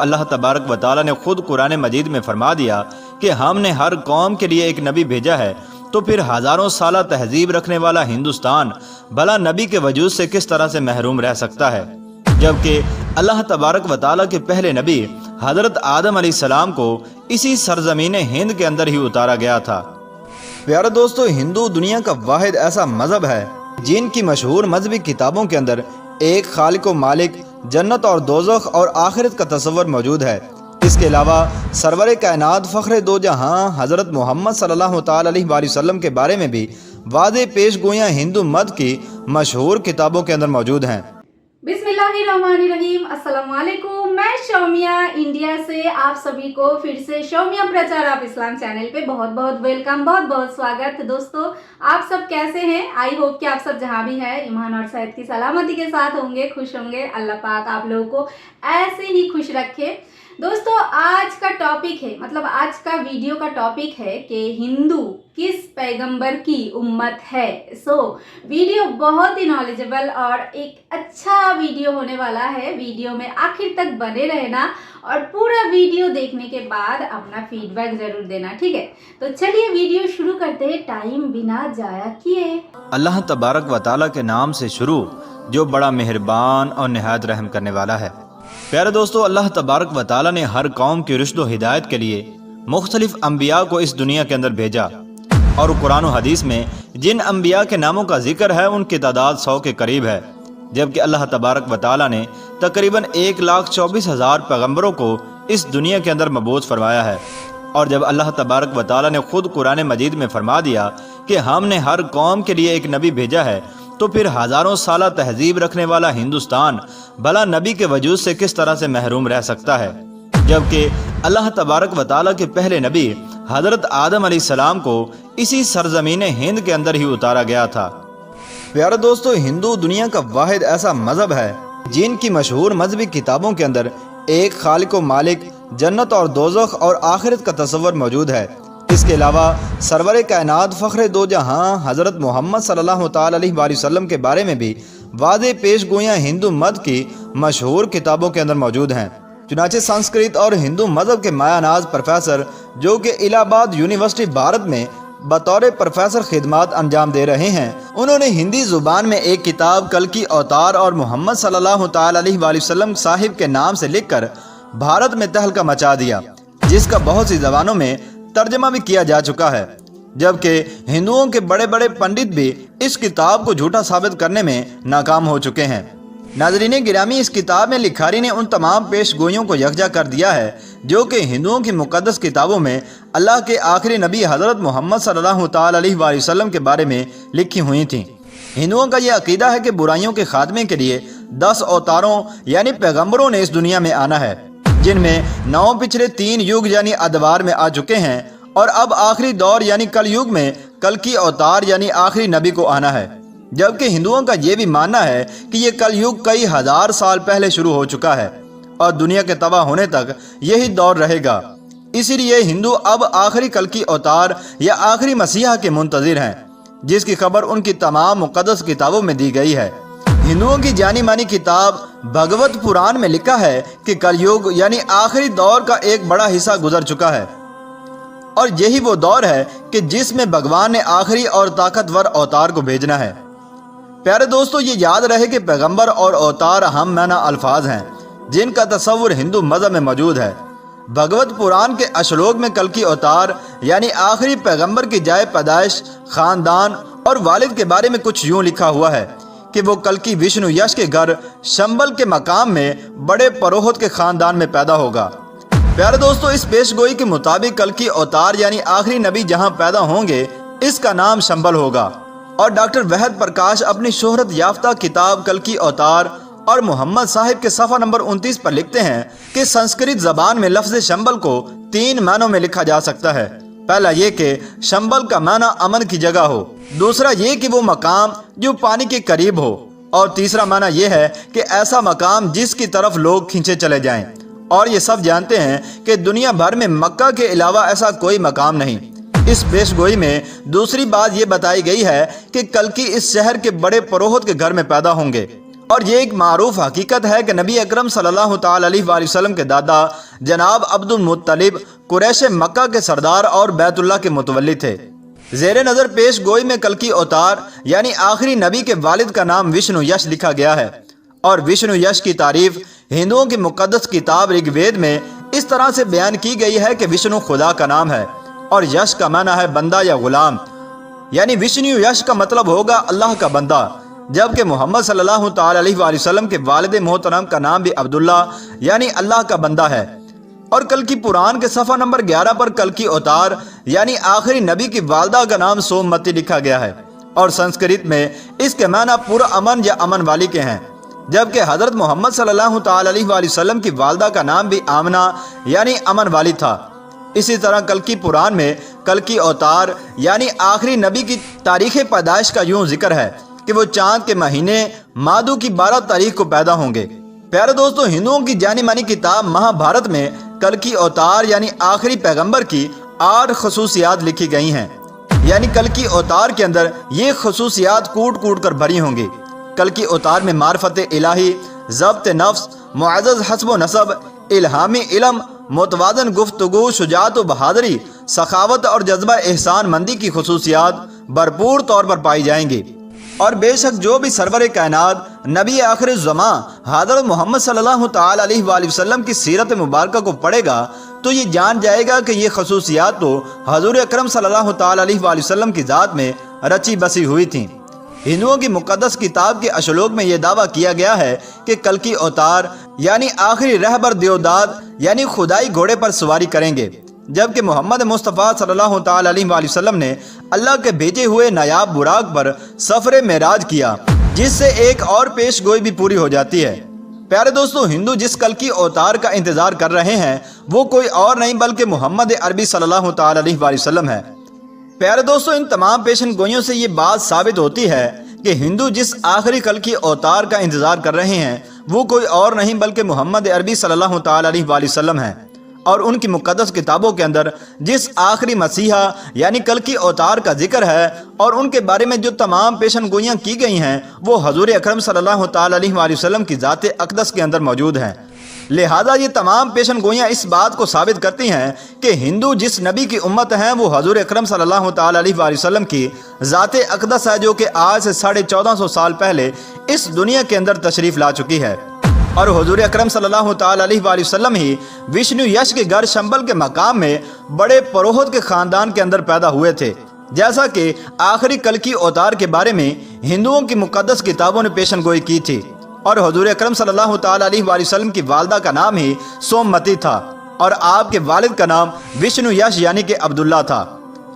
اللہ تبارک و تعالی نے خود قرآن مجید میں فرما دیا کہ ہم نے ہر قوم کے لیے ایک نبی بھیجا ہے، تو پھر ہزاروں سالہ تہذیب رکھنے والا ہندوستان بھلا نبی کے وجود سے کس طرح سے محروم رہ سکتا ہے، جبکہ اللہ تبارک و تعالی کے پہلے نبی حضرت آدم علیہ السلام کو اسی سرزمین ہند کے اندر ہی اتارا گیا تھا۔ پیارے دوستو، ہندو دنیا کا واحد ایسا مذہب ہے جن کی مشہور مذہبی کتابوں کے اندر ایک خالق و مالک، جنت اور دوزخ اور آخرت کا تصور موجود ہے۔ اس کے علاوہ سرور کائنات فخر دو جہاں حضرت محمد صلی اللہ تعالی علیہ وآلہ وسلم کے بارے میں بھی واضح پیش گوئیاں ہندو مت کی مشہور کتابوں کے اندر موجود ہیں۔ بسم اللہ الرحمن الرحیم، السلام علیکم، میں شومیہ انڈیا سے آپ سبھی کو پھر سے شومیہ پرچار آف اسلام چینل پہ بہت بہت ویلکم، بہت بہت سواگت۔ دوستو، آپ سب کیسے ہیں؟ آئی ہوپ کہ آپ سب جہاں بھی ہیں ایمان اور صحت کی سلامتی کے ساتھ ہوں گے، خوش ہوں گے۔ اللہ پاک آپ لوگوں کو ایسے ہی خوش رکھے۔ دوستو، آج کا ٹاپک ہے، مطلب آج کا ویڈیو کا ٹاپک ہے کہ ہندو کس پیغمبر کی امت ہے۔ ویڈیو بہت ہی نالجبل اور ایک اچھا ویڈیو ہونے والا ہے۔ ویڈیو میں آخر تک بنے رہنا اور پورا ویڈیو دیکھنے کے بعد اپنا فیڈ بیک ضرور دینا، ٹھیک ہے؟ تو چلیے ویڈیو شروع کرتے ہیں ٹائم بنا ضائع کیے۔ اللہ تبارک و تعالی کے نام سے شروع جو بڑا مہربان اور نہایت رحم کرنے والا ہے۔ پیارے دوستو، اللہ تبارک و تعالی نے ہر قوم کی رشد و ہدایت کے لیے مختلف انبیاء کو اس دنیا کے اندر بھیجا، اور قرآن و حدیث میں جن انبیاء کے ناموں کا ذکر ہے ان کی تعداد 100 کے قریب ہے، جبکہ اللہ تبارک و تعالی نے تقریباً 1,24,000 پیغمبروں کو اس دنیا کے اندر مبعوث فرمایا ہے۔ اور جب اللہ تبارک و تعالی نے خود قرآن مجید میں فرما دیا کہ ہم نے ہر قوم کے لیے ایک نبی بھیجا ہے، تو پھر ہزاروں سالہ تہذیب رکھنے والا ہندوستان بھلا نبی کے وجود سے کس طرح سے محروم رہ سکتا ہے، جبکہ اللہ تبارک و تعالی کے پہلے نبی حضرت آدم علیہ السلام کو اسی سرزمین ہند کے اندر ہی اتارا گیا تھا۔ پیارے دوستو، ہندو دنیا کا واحد ایسا مذہب ہے جن کی مشہور مذہبی کتابوں کے اندر ایک خالق و مالک، جنت اور دوزخ اور آخرت کا تصور موجود ہے۔ اس کے علاوہ سرور کائنات فخر دو جہاں حضرت محمد صلی اللہ تعالی علیہ وآلہ وسلم کے بارے میں بھی واضح پیش گوئیاں ہندو مت کی مشہور کتابوں کے اندر موجود ہیں۔ چنانچہ سنسکرت اور ہندو مذہب کے مایہ ناز پروفیسر جو کہ الہ آباد یونیورسٹی بھارت میں بطور پروفیسر خدمات انجام دے رہے ہیں، انہوں نے ہندی زبان میں ایک کتاب کلکی اوتار اور محمد صلی اللہ تعالی علیہ وآلہ وسلم صاحب کے نام سے لکھ کر بھارت میں تہلکہ مچا دیا، جس کا بہت سی زبانوں میں ترجمہ بھی کیا جا چکا ہے، جبکہ ہندوؤں کے بڑے بڑے پنڈت بھی اس کتاب کو جھوٹا ثابت کرنے میں ناکام ہو چکے ہیں۔ ناظرین گرامی، اس کتاب میں لکھاری نے ان تمام پیش گوئیوں کو یکجا کر دیا ہے جو کہ ہندوؤں کی مقدس کتابوں میں اللہ کے آخری نبی حضرت محمد صلی اللہ تعالی علیہ وآلہ وسلم کے بارے میں لکھی ہوئی تھیں۔ ہندوؤں کا یہ عقیدہ ہے کہ برائیوں کے خاتمے کے لیے 10 اوتاروں یعنی پیغمبروں نے اس دنیا میں آنا ہے، جن میں 9 پچھلے 3 یوگ یعنی ادوار میں آ چکے ہیں، اور اب آخری دور یعنی کل یوگ میں کلکی اوتار یعنی آخری نبی کو آنا ہے۔ جبکہ ہندوؤں کا یہ بھی ماننا ہے کہ یہ کل یوگ کئی ہزار سال پہلے شروع ہو چکا ہے اور دنیا کے تباہ ہونے تک یہی دور رہے گا۔ اسی لیے ہندو اب آخری کلکی اوتار یا آخری مسیحا کے منتظر ہیں، جس کی خبر ان کی تمام مقدس کتابوں میں دی گئی ہے۔ ہندوؤں کی جانی مانی کتاب بھگوت پران میں لکھا ہے کہ کل یوگ یعنی آخری دور کا ایک بڑا حصہ گزر چکا ہے، اور یہی وہ دور ہے کہ جس میں بھگوان نے آخری اور طاقتور اوتار کو بھیجنا ہے۔ پیارے دوستو، یہ یاد رہے کہ پیغمبر اور اوتار ہم معنی الفاظ ہیں جن کا تصور ہندو مذہب میں موجود ہے۔ بھگوت پران کے اشلوک میں کلکی اوتار یعنی آخری پیغمبر کی جائے پیدائش، خاندان اور والد کے بارے میں کچھ یوں لکھا ہوا ہے کہ وہ کلکی وشنو یش کے گھر شمبل کے مقام میں بڑے پروہت کے خاندان میں پیدا ہوگا۔ پیارے دوستو، اس پیش گوئی کے مطابق کلکی اوتار یعنی آخری نبی جہاں پیدا ہوں گے اس کا نام شمبل ہوگا، اور ڈاکٹر وحد پرکاش اپنی شہرت یافتہ کتاب کلکی اوتار اور محمد صاحب کے صفحہ نمبر 29 پر لکھتے ہیں کہ سنسکرت زبان میں لفظ شمبل کو 3 معنوں میں لکھا جا سکتا ہے۔ پہلا یہ کہ شمبل کا معنی امن کی جگہ ہو، دوسرا یہ کہ وہ مقام جو پانی کے قریب ہو، اور تیسرا معنی یہ ہے کہ ایسا مقام جس کی طرف لوگ کھینچے چلے جائیں۔ اور یہ سب جانتے ہیں کہ دنیا بھر میں مکہ کے علاوہ ایسا کوئی مقام نہیں۔ اس پیش گوئی میں دوسری بات یہ بتائی گئی ہے کہ کلکی اس شہر کے بڑے پروہت کے گھر میں پیدا ہوں گے، اور یہ ایک معروف حقیقت ہے کہ نبی اکرم صلی اللہ تعالی علیہ وآلہ وسلم کے دادا جناب عبد المطلب قریش مکہ کے سردار اور بیت اللہ کے متولی تھے۔ زیر نظر پیش گوئی میں کلکی اوتار یعنی آخری نبی کے والد کا نام وشنو یش لکھا گیا ہے، اور وشنو یش کی تعریف ہندوؤں کی مقدس کتاب رگ وید میں اس طرح سے بیان کی گئی ہے کہ وشنو خدا کا نام ہے اور یش کا معنی ہے بندہ یا غلام، یعنی وشنو یش کا مطلب ہوگا اللہ کا بندہ، جبکہ محمد صلی اللہ تعالی علیہ وآلہ وسلم کے والد محترم کا نام بھی عبداللہ یعنی اللہ کا بندہ ہے۔ اور کلکی پران کے صفحہ نمبر 11 پر کلکی اوتار یعنی آخری نبی کی والدہ کا نام سومتی لکھا گیا ہے، اور سنسکرت میں اس کے معنی پورا امن یا امن والی کے ہیں، جبکہ حضرت محمد صلی اللہ تعالی علیہ وآلہ وسلم کی والدہ کا نام بھی آمنہ یعنی امن والی تھا۔ اسی طرح کلکی پران میں کلکی اوتار یعنی آخری نبی کی تاریخ پیدائش کا یوں ذکر ہے کہ وہ چاند کے مہینے مادو کی 12 تاریخ کو پیدا ہوں گے۔ پیارے دوستو، ہندوؤں کی جانی مانی کتاب مہا بھارت میں کلکی اوتار یعنی آخری پیغمبر کی 8 خصوصیات لکھی گئی ہیں، یعنی کلکی اوتار کے اندر یہ خصوصیات کوٹ کوٹ کر بھری ہوں گی۔ کلکی اوتار میں معرفت الہی، ضبط نفس، معزز حسب و نسب، الہامی علم، متوازن گفتگو، شجاعت و بہادری، سخاوت اور جذبہ احسان مندی کی خصوصیات بھرپور طور پر پائی جائیں گی۔ اور بے شک جو بھی سرور کائنات نبی آخر الزماں حضرت محمد صلی اللہ تعالی علیہ وآلہ وسلم کی سیرت مبارکہ کو پڑھے گا تو یہ جان جائے گا کہ یہ خصوصیات تو حضور اکرم صلی اللہ تعالی علیہ وآلہ وسلم کی ذات میں رچی بسی ہوئی تھیں۔ ہندوؤں کی مقدس کتاب کے اشلوک میں یہ دعویٰ کیا گیا ہے کہ کلکی اوتار یعنی آخری رہبر دیوداد یعنی خدائی گھوڑے پر سواری کریں گے، جبکہ محمد مصطفیٰ صلی اللہ تعالی علیہ وآلہ وسلم نے اللہ کے بھیجے ہوئے نایاب براق پر سفر معراج کیا، جس سے ایک اور پیش گوئی بھی پوری ہو جاتی ہے۔ پیارے دوستو، ہندو جس کلکی اوتار کا انتظار کر رہے ہیں وہ کوئی اور نہیں بلکہ محمد عربی صلی اللہ تعالی علیہ وآلہ وسلم ہے۔ پیارے دوستو، ان تمام پیشن گوئیوں سے یہ بات ثابت ہوتی ہے کہ ہندو جس آخری کلکی اوتار کا انتظار کر رہے ہیں وہ کوئی اور نہیں بلکہ محمد عربی صلی اللہ تعالی علیہ وآلہ وسلم ہے، اور ان کی مقدس کتابوں کے اندر جس آخری مسیحا یعنی کلکی اوتار کا ذکر ہے اور ان کے بارے میں جو تمام پیشن گوئیاں کی گئی ہیں وہ حضور اکرم صلی اللہ تعالی علیہ وآلہ وسلم کی ذات اقدس کے اندر موجود ہیں۔ لہذا یہ تمام پیشن گوئیاں اس بات کو ثابت کرتی ہیں کہ ہندو جس نبی کی امت ہیں وہ حضور اکرم صلی اللہ تعالی علیہ وآلہ وسلم کی ذات اقدس ہے، جو کہ آج سے 1450 سال پہلے اس دنیا کے اندر تشریف لا چکی ہے، اور حضور اکرم صلی اللہ تعالی علیہ وآلہ وسلم ہی وشنو یش کے گھر شمبل کے مقام میں بڑے پروہت کے خاندان کے اندر پیدا ہوئے تھے، جیسا کہ آخری کلکی اوتار کے بارے میں ہندوؤں کی مقدس کتابوں نے پیشن گوئی کی تھی، اور حضور اکرم صلی اللہ تعالی علیہ وآلہ وسلم کی والدہ کا نام ہی سومتی تھا، اور آپ کے والد کا نام وشنو یش یعنی کہ عبداللہ تھا۔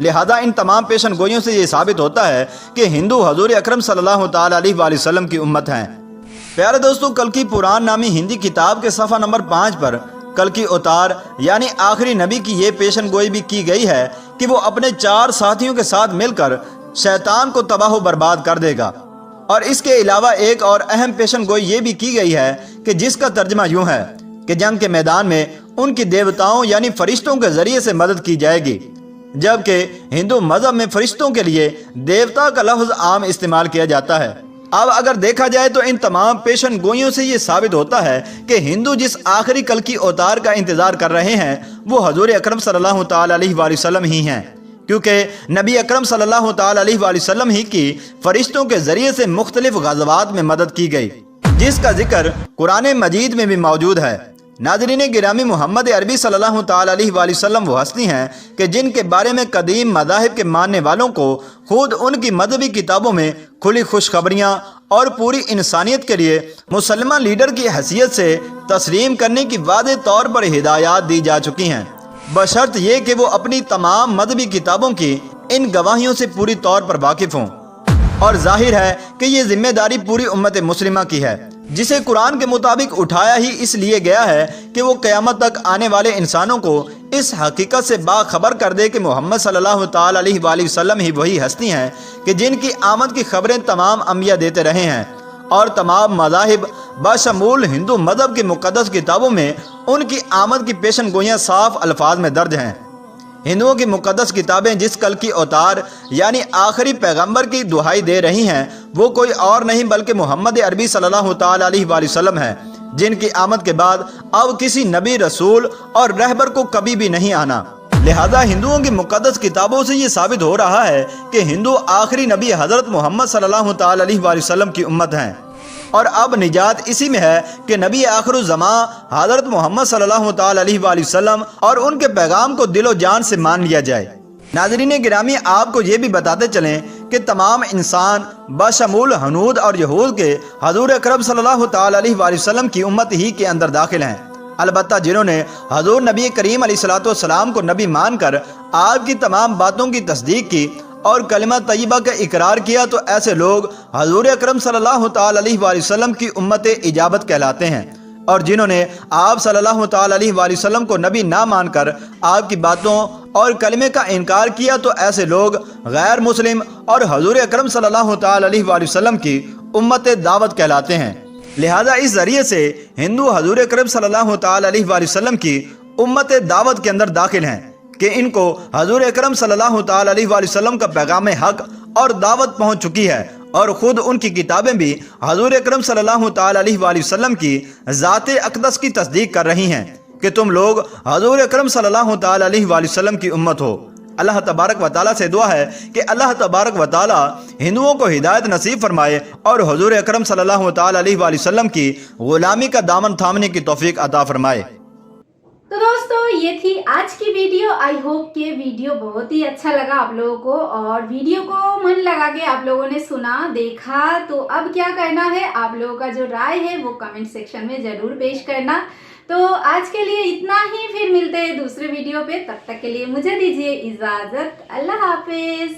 لہذا ان تمام پیشن گوئیوں سے یہ ثابت ہوتا ہے کہ ہندو حضور اکرم صلی اللہ تعالی علیہ وآلہ وسلم کی امت ہیں۔ پیارے دوستو، کلکی پران نامی ہندی کتاب کے صفحہ نمبر 5 پر کلکی اوتار یعنی آخری نبی کی یہ پیشن گوئی بھی کی گئی ہے کہ وہ اپنے 4 ساتھیوں کے ساتھ مل کر شیطان کو تباہ و برباد کر دے گا، اور اس کے علاوہ ایک اور اہم پیشن گوئی یہ بھی کی گئی ہے کہ جس کا ترجمہ یوں ہے کہ جنگ کے میدان میں ان کی دیوتاؤں یعنی فرشتوں کے ذریعے سے مدد کی جائے گی، جبکہ ہندو مذہب میں فرشتوں کے لیے دیوتا کا لفظ عام استعمال کیا جاتا ہے۔ اب اگر دیکھا جائے تو ان تمام پیشن گوئیوں سے یہ ثابت ہوتا ہے کہ ہندو جس آخری کلکی اوتار کا انتظار کر رہے ہیں وہ حضور اکرم صلی اللہ تعالی علیہ وآلہ وسلم ہی ہیں، کیونکہ نبی اکرم صلی اللہ تعالی علیہ وآلہ وسلم ہی کی فرشتوں کے ذریعے سے مختلف غزوات میں مدد کی گئی، جس کا ذکر قرآن مجید میں بھی موجود ہے۔ ناظرین گرامی، محمد عربی صلی اللہ تعالی علیہ وآلہ وسلم وہ ہستی ہیں کہ جن کے بارے میں قدیم مذاہب کے ماننے والوں کو خود ان کی مذہبی کتابوں میں کھلی خوشخبریاں اور پوری انسانیت کے لیے مسلمان لیڈر کی حیثیت سے تسلیم کرنے کی واضح طور پر ہدایات دی جا چکی ہیں، بشرط یہ کہ وہ اپنی تمام مذہبی کتابوں کی ان گواہیوں سے پوری طور پر واقف ہوں۔ اور ظاہر ہے کہ یہ ذمہ داری پوری امت مسلمہ کی ہے، جسے قرآن کے مطابق اٹھایا ہی اس لیے گیا ہے کہ وہ قیامت تک آنے والے انسانوں کو اس حقیقت سے باخبر کر دے کہ محمد صلی اللہ تعالی علیہ وآلہ وسلم ہی وہی ہستی ہیں کہ جن کی آمد کی خبریں تمام انبیاء دیتے رہے ہیں، اور تمام مذاہب بشمول ہندو مذہب کی مقدس کتابوں میں ان کی آمد کی پیشن گوئیاں صاف الفاظ میں درج ہیں۔ ہندوؤں کی مقدس کتابیں جس کلکی اوتار یعنی آخری پیغمبر کی دہائی دے رہی ہیں وہ کوئی اور نہیں بلکہ محمد عربی صلی اللہ تعالی علیہ وآلہ وسلم ہے، جن کی آمد کے بعد اب کسی نبی، رسول اور رہبر کو کبھی بھی نہیں آنا۔ لہذا ہندوؤں کی مقدس کتابوں سے یہ ثابت ہو رہا ہے کہ ہندو آخری نبی حضرت محمد صلی اللہ تعالی علیہ وآلہ وسلم کی امت ہیں، اور اب نجات اسی میں ہے کہ نبی آخر الزماں حضرت محمد صلی اللہ تعالی علیہ وآلہ وسلم اور ان کے پیغام کو دل و جان سے مان لیا جائے۔ ناظرین گرامی، آپ کو یہ بھی بتاتے چلیں کہ تمام انسان بشمول ہنود اور یہود کے حضور اکرم صلی اللہ تعالی علیہ وآلہ وسلم کی امت ہی کے اندر داخل ہیں، البتہ جنہوں نے حضور نبی کریم علیہ السلام کو نبی مان کر آپ کی تمام باتوں کی تصدیق کی اور کلمہ طیبہ کا اقرار کیا، تو ایسے لوگ حضور اکرم صلی اللہ تعالی علیہ وآلہ وسلم کی امت اجابت کہلاتے ہیں، اور جنہوں نے آپ صلی اللہ تعالی علیہ وآلہ وسلم کو نبی نہ مان کر آپ کی باتوں اور کلمے کا انکار کیا، تو ایسے لوگ غیر مسلم اور حضور اکرم صلی اللہ تعالی علیہ وآلہ وسلم کی امت دعوت کہلاتے ہیں۔ لہذا اس ذریعے سے ہندو حضور اکرم صلی اللہ تعالی علیہ وآلہ وسلم کی امت دعوت کے اندر داخل ہیں کہ ان کو حضور اکرم صلی اللہ تعالی علیہ وآلہ وسلم کا پیغام حق اور دعوت پہنچ چکی ہے، اور خود ان کی کتابیں بھی حضور اکرم صلی اللہ تعالی علیہ وآلہ وسلم کی ذات اقدس کی تصدیق کر رہی ہیں کہ تم لوگ حضور اکرم صلی اللہ تعالی علیہ وآلہ وسلم کی امت ہو۔ اللہ تبارک و تعالیٰ سے دعا ہے کہ اللہ تبارک و تعالیٰ ہندوؤں کو ہدایت نصیب فرمائے اور حضور اکرم صلی اللہ تعالی علیہ وآلہ وسلم کی غلامی کا دامن تھامنے کی توفیق عطا فرمائے۔ تو دوستو، یہ تھی آج کی ویڈیو۔ آئی ہوپ کہ ویڈیو بہت ہی اچھا لگا آپ لوگوں کو، اور ویڈیو کو من لگا کے آپ لوگوں نے سنا، دیکھا۔ تو اب کیا کرنا ہے، آپ لوگوں کا جو رائے ہے وہ کمنٹ سیکشن میں ضرور پیش کرنا۔ تو آج کے لیے اتنا ہی، پھر ملتے ہیں دوسرے ویڈیو پہ، تب تک کے لیے مجھے دیجیے اجازت۔ اللہ حافظ۔